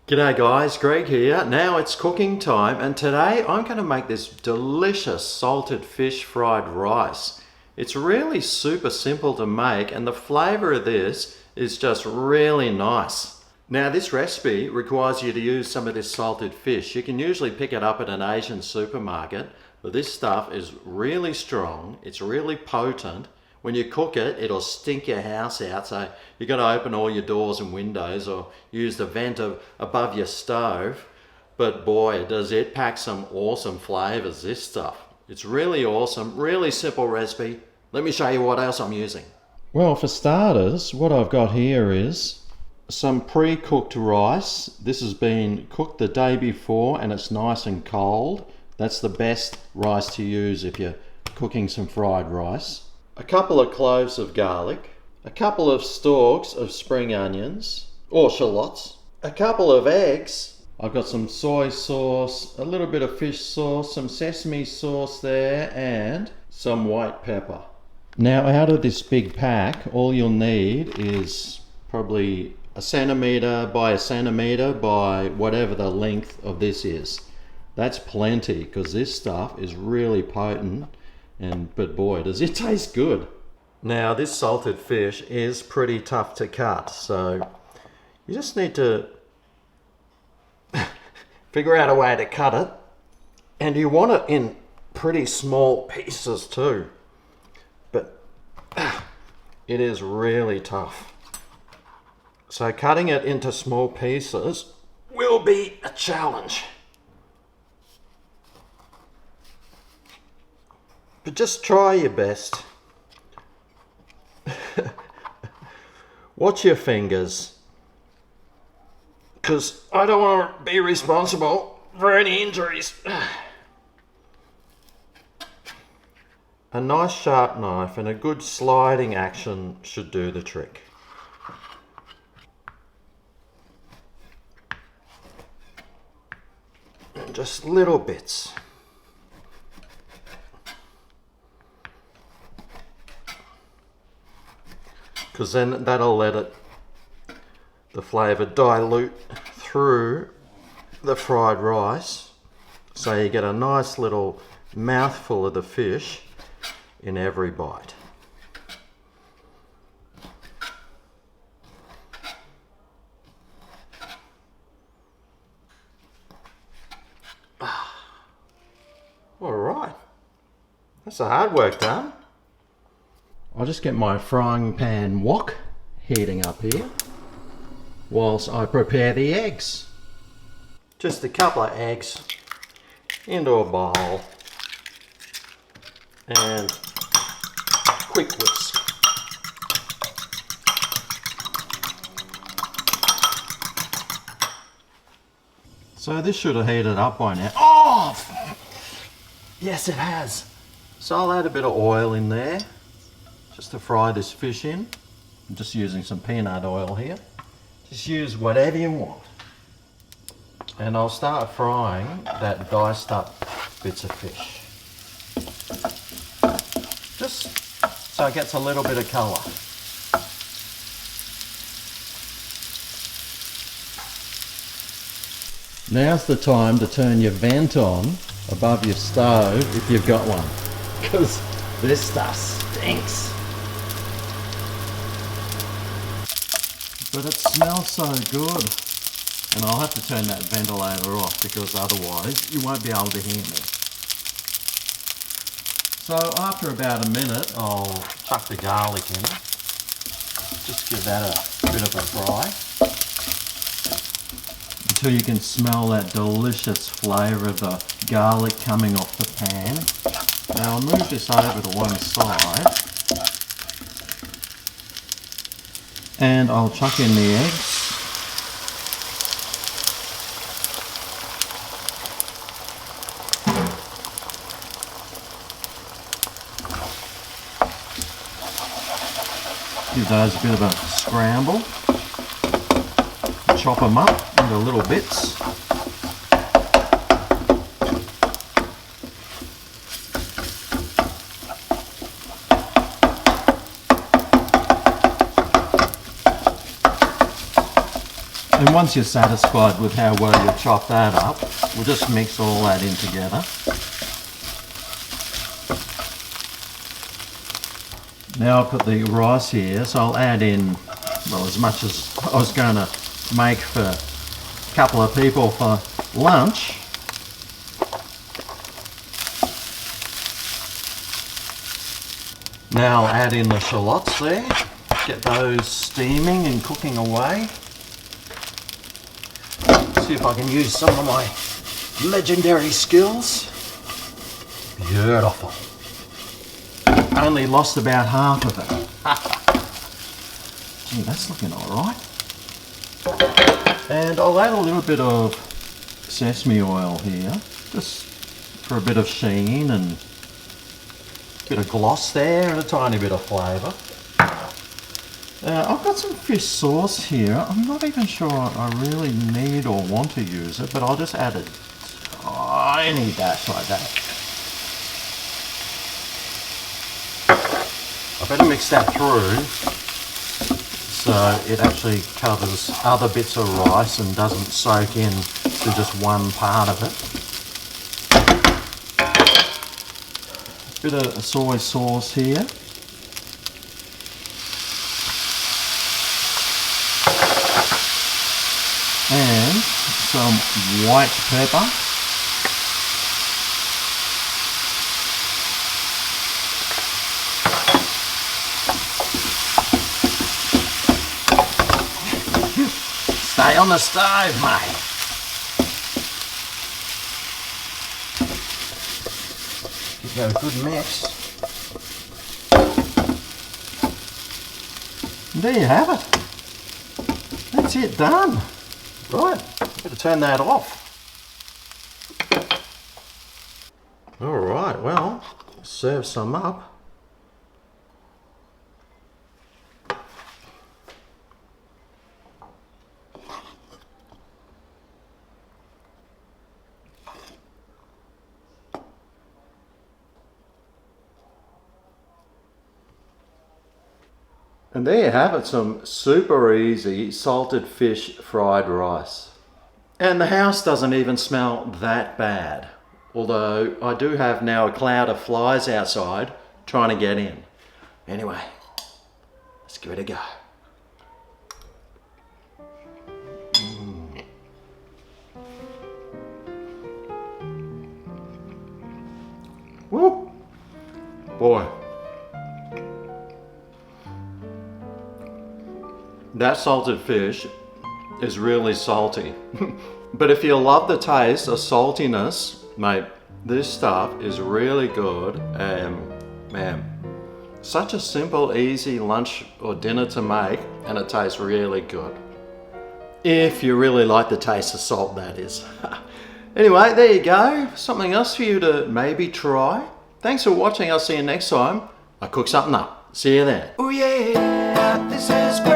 G'day guys, Greg here. Now it's cooking time and today I'm going to make this delicious salted fish fried rice. It's really super simple to make and the flavour of this is just really nice. Now this recipe requires you to use some of this salted fish. You can usually pick it up at an Asian supermarket, but this stuff is really strong, it's really potent. When you cook it, it'll stink your house out, so you've got to open all your doors and windows or use the vent above your stove. But boy, does it pack some awesome flavours, this stuff. It's really awesome, really simple recipe. Let me show you what else I'm using. Well, for starters, what I've got here is some pre-cooked rice. This has been cooked the day before and it's nice and cold. That's the best rice to use if you're cooking some fried rice. A couple of cloves of garlic, a couple of stalks of spring onions or shallots, a couple of eggs. I've got some soy sauce, a little bit of fish sauce, some sesame sauce there, and some white pepper. Now out of this big pack, all you'll need is probably a centimetre by whatever the length of this is. That's plenty because this stuff is really potent. But boy, does it taste good. Now this salted fish is pretty tough to cut, so you just need to figure out a way to cut it, and you want it in pretty small pieces too, but it is really tough. So cutting it into small pieces will be a challenge. But just try your best. Watch your fingers, because I don't want to be responsible for any injuries. A nice sharp knife and a good sliding action should do the trick. Just little bits. Because then that'll let the flavour dilute through the fried rice, so you get a nice little mouthful of the fish in every bite. All right, that's the hard work done. I'll just get my frying pan wok heating up here whilst I prepare the eggs. Just a couple of eggs into a bowl and quick whisk. So this should have heated up by now. Oh! Yes, it has. So I'll add a bit of oil in there just to fry this fish in. I'm just using some peanut oil here. Just use whatever you want. And I'll start frying that diced up bits of fish. Just so it gets a little bit of colour. Now's the time to turn your vent on above your stove if you've got one, because this stuff stinks. But it smells so good. And I'll have to turn that ventilator off because otherwise you won't be able to hear me. So after about a minute, I'll chuck the garlic in. Just give that a bit of a fry until you can smell that delicious flavour of the garlic coming off the pan. Now I'll move this over to one side. And I'll chuck in the eggs. Give those a bit of a scramble. Chop them up into little bits. And Now once you're satisfied with how well you chop that up, we'll just mix all that in together. Now I'll put the rice here, so I'll add in, well, as much as I was going to make for a couple of people for lunch. Now I'll add in the shallots there, get those steaming and cooking away. See if I can use some of my legendary skills. Beautiful. Only lost about half of it. Gee, that's looking alright. And I'll add a little bit of sesame oil here, just for a bit of sheen and a bit of gloss there and a tiny bit of flavour. I've got some fish sauce here. I'm not even sure I really need or want to use it, but I'll just add a tiny dash like that. I better mix that through so it actually covers other bits of rice and doesn't soak in to just one part of it. Bit of soy sauce here. And some white pepper. Stay on the stove, mate. Give it a good mix. And there you have it. That's it, done. Right, better turn that off. All right, well, serve some up. And there you have it, some super easy salted fish fried rice. And the house doesn't even smell that bad. Although I do have now a cloud of flies outside trying to get in. Anyway, let's give it a go. Woo! Boy. That salted fish is really salty. But if you love the taste of saltiness, mate, this stuff is really good. Man, such a simple, easy lunch or dinner to make, and it tastes really good. If you really like the taste of salt, that is. Anyway, there you go. Something else for you to maybe try. Thanks for watching. I'll see you next time. I cook something up. See you then. Oh yeah, this is great.